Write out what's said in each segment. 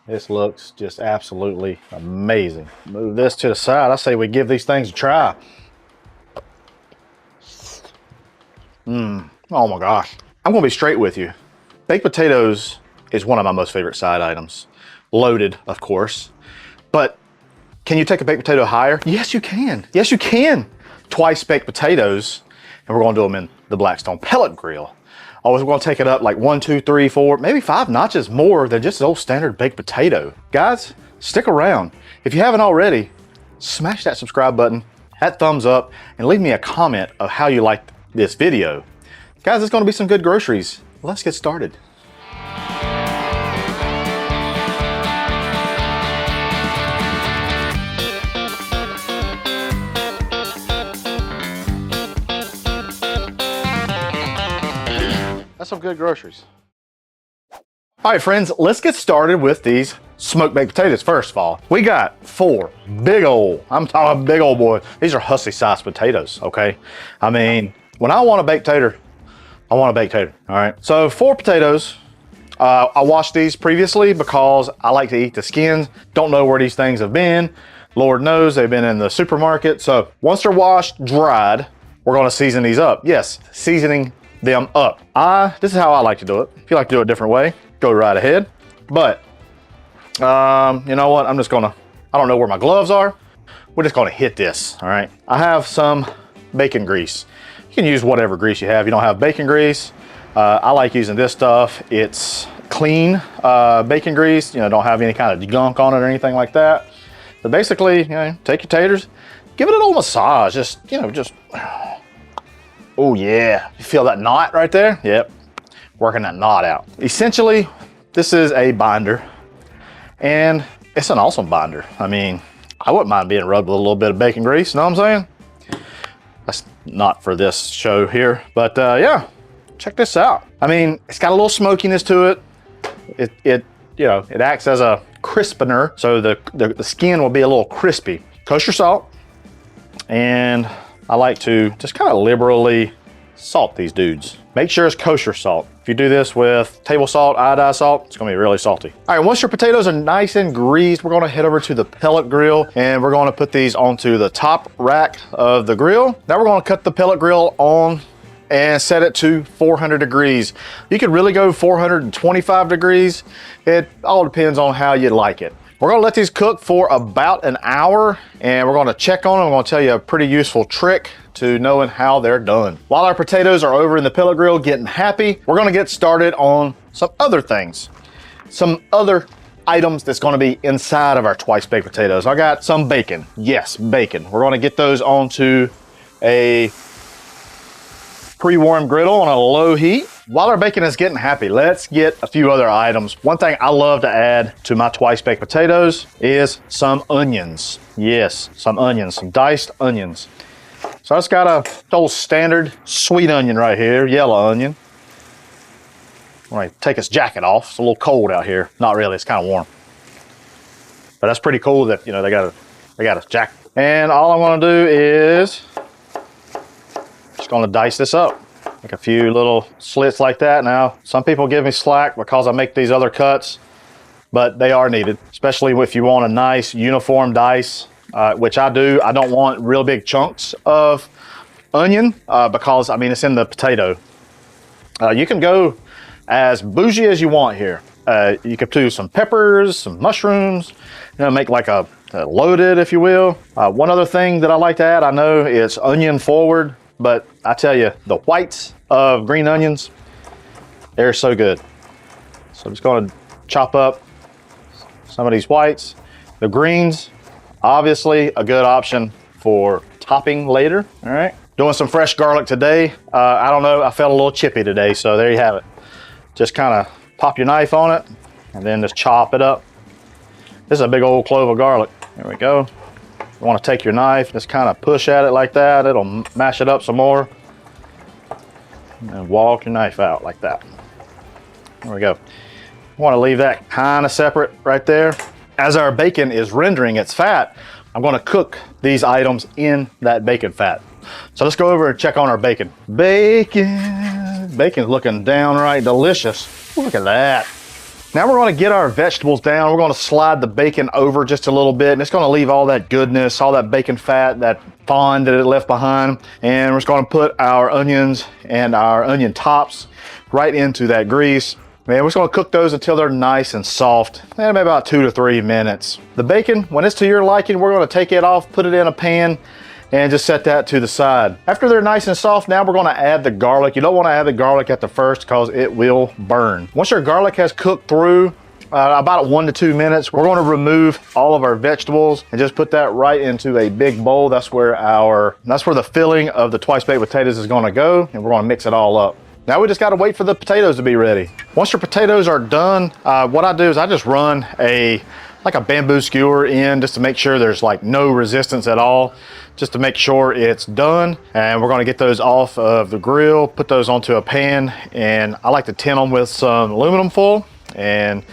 This looks just absolutely amazing. Move this to the side. I say we give these things a try. Oh my gosh. I'm gonna be straight with you. Baked potatoes is one of my most favorite side items. Loaded, of course. But can you take a baked potato higher? Yes, you can. Yes, you can. Twice baked potatoes, and we're gonna do them in the Blackstone Pellet Grill. Always gonna take it up like 1, 2, 3, 4, maybe 5 notches more than just an old standard baked potato. Guys, stick around. If you haven't already, smash that subscribe button, that thumbs up, and leave me a comment of how you liked this video. Guys, it's gonna be some good groceries. Let's get started. That's some good groceries. All right, friends, let's get started with these smoked baked potatoes. First of all, we got 4 big old, I'm talking big old boy. These are Hussey sized potatoes, okay? I mean, when I want a baked tater, I want a baked tater, all right? So 4 potatoes. I washed these previously because I like to eat the skins. Don't know where these things have been. Lord knows they've been in the supermarket. So once they're washed, dried, we're gonna season these up. Yes, seasoning them up. This is how I like to do it. If you like to do it a different way, go right ahead. But you know what? I don't know where my gloves are. We're just gonna hit this, all right? I have some bacon grease. You can use whatever grease you have. You don't have bacon grease. I like using this stuff. It's clean bacon grease. You know, don't have any kind of gunk on it or anything like that. But basically, you know, take your taters, give it a little massage. Just, you know, oh yeah, you feel that knot right there? Yep, working that knot out. Essentially, this is a binder, and it's an awesome binder. I mean, I wouldn't mind being rubbed with a little bit of bacon grease, you know what I'm saying? That's not for this show here, but yeah, check this out. I mean, it's got a little smokiness to it. It you know, it acts as a crispener, so the skin will be a little crispy. Kosher salt, and I like to just kind of liberally salt these dudes. Make sure it's kosher salt. If you do this with table salt, iodized salt, it's gonna be really salty. All right, once your potatoes are nice and greased, we're gonna head over to the pellet grill, and we're gonna put these onto the top rack of the grill. Now we're gonna cut the pellet grill on and set it to 400 degrees. You could really go 425 degrees. It all depends on how you like it. We're gonna let these cook for about an hour, and we're gonna check on them. I'm gonna tell you a pretty useful trick to knowing how they're done. While our potatoes are over in the pellet grill getting happy, we're gonna get started on some other things. Some other items that's gonna be inside of our twice baked potatoes. I got some bacon. Yes, bacon. We're gonna get those onto a pre-warmed griddle on a low heat. While our bacon is getting happy, let's get a few other items. One thing I love to add to my twice baked potatoes is some onions. Yes, some onions, some diced onions. So I just got a old standard sweet onion right here, yellow onion. I'm gonna take this jacket off. It's a little cold out here. Not really, it's kind of warm. But that's pretty cool that, you know, they got a jacket. And all I'm gonna do is just gonna dice this up. Make a few little slits like that. Now, some people give me slack because I make these other cuts, but they are needed, especially if you want a nice uniform dice, which I do. I don't want real big chunks of onion because, I mean, it's in the potato. You can go as bougie as you want here. You could do some peppers, some mushrooms, you know, make like a loaded, if you will. One other thing that I like to add, I know it's onion forward, but I tell you, the whites of green onions, they're so good. So I'm just gonna chop up some of these whites. The greens, obviously a good option for topping later, all right? Doing some fresh garlic today. I don't know, I felt a little chippy today, so there you have it. Just kind of pop your knife on it and then just chop it up. This is a big old clove of garlic. There we go. You want to take your knife, just kind of push at it like that. It'll mash it up some more. And walk your knife out like that. There we go. You want to leave that kind of separate right there. As our bacon is rendering its fat, I'm going to cook these items in that bacon fat. So let's go over and check on our bacon. Bacon's looking downright delicious. Look at that. Now we're gonna get our vegetables down. We're gonna slide the bacon over just a little bit, and it's gonna leave all that goodness, all that bacon fat, that fond that it left behind. And we're just gonna put our onions and our onion tops right into that grease. And we're just gonna cook those until they're nice and soft, maybe about 2 to 3 minutes. The bacon, when it's to your liking, we're gonna take it off, put it in a pan, and just set that to the side. After they're nice and soft, now we're gonna add the garlic. You don't wanna add the garlic at the first because it will burn. Once your garlic has cooked through about 1 to 2 minutes, we're gonna remove all of our vegetables and just put that right into a big bowl. That's where the filling of the twice baked potatoes is gonna go, and we're gonna mix it all up. Now we just gotta wait for the potatoes to be ready. Once your potatoes are done, what I do is I just run like a bamboo skewer in just to make sure there's like no resistance at all, just to make sure it's done. And we're gonna get those off of the grill, put those onto a pan, and I like to tin them with some aluminum foil, and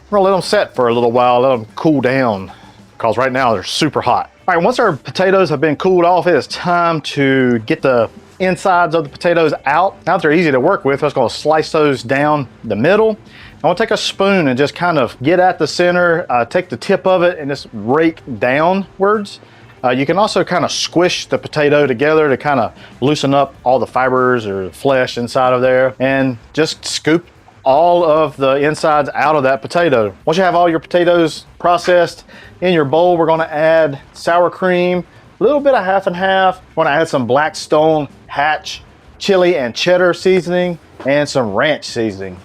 we're gonna let them set for a little while, let them cool down, because right now they're super hot. All right, once our potatoes have been cooled off, it is time to get the insides of the potatoes out. Now that they're easy to work with, I'm just gonna slice those down the middle. I want to take a spoon and just kind of get at the center, take the tip of it and just rake downwards. You can also kind of squish the potato together to kind of loosen up all the fibers or flesh inside of there, and just scoop all of the insides out of that potato. Once you have all your potatoes processed in your bowl, we're going to add sour cream, a little bit of half and half. We're going to add some Blackstone Hatch chili and cheddar seasoning and some ranch seasoning.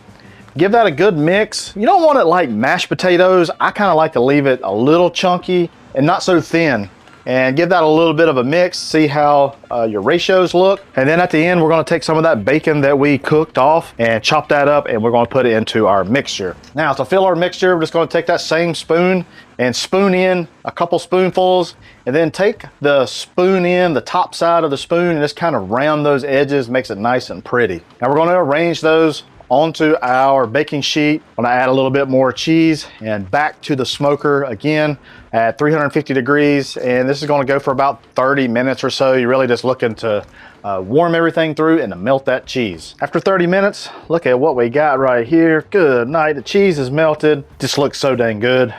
Give that a good mix. You don't want it like mashed potatoes. I kind of like to leave it a little chunky and not so thin. And give that a little bit of a mix, see how your ratios look. And then at the end, we're gonna take some of that bacon that we cooked off and chop that up, and we're gonna put it into our mixture. Now to fill our mixture, we're just gonna take that same spoon and spoon in a couple spoonfuls, and then take the spoon in, the top side of the spoon, and just kind of round those edges, makes it nice and pretty. Now we're gonna arrange those onto our baking sheet. I'm gonna add a little bit more cheese and back to the smoker again at 350 degrees. And this is gonna go for about 30 minutes or so. You're really just looking to warm everything through and to melt that cheese. After 30 minutes, look at what we got right here. Good night, the cheese is melted. Just looks so dang good.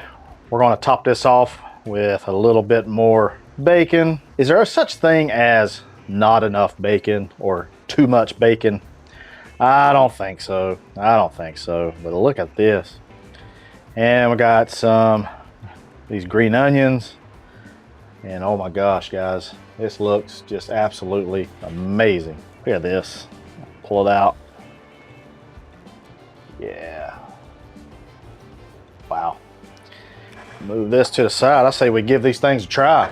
We're gonna top this off with a little bit more bacon. Is there such thing as not enough bacon or too much bacon? I don't think so. I don't think so. But look at this. And we got these green onions. And oh my gosh, guys, this looks just absolutely amazing. Look at this. Pull it out. Yeah. Wow. Move this to the side. I say we give these things a try.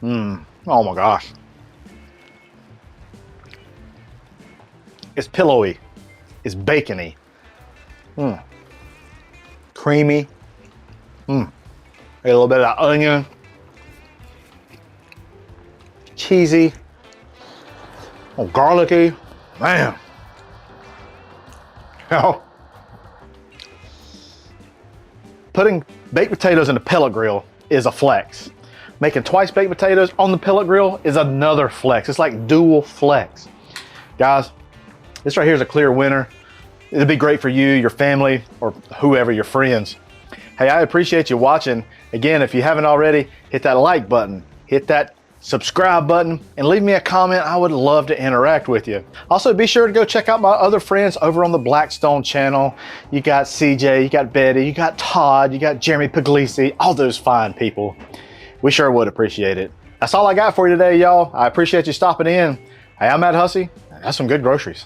Oh my gosh. It's pillowy, it's bacony, creamy, a little bit of onion, cheesy, garlicky, man. Putting baked potatoes in the pellet grill is a flex. Making twice baked potatoes on the pellet grill is another flex. It's like dual flex. Guys, this right here is a clear winner. It'll be great for you, your family, or whoever, your friends. Hey, I appreciate you watching. Again, if you haven't already, hit that like button, hit that subscribe button, and leave me a comment. I would love to interact with you. Also, be sure to go check out my other friends over on the Blackstone channel. You got CJ, you got Betty, you got Todd, you got Jeremy Puglisi, all those fine people. We sure would appreciate it. That's all I got for you today, y'all. I appreciate you stopping in. Hey, I'm Hussey. That's some good groceries.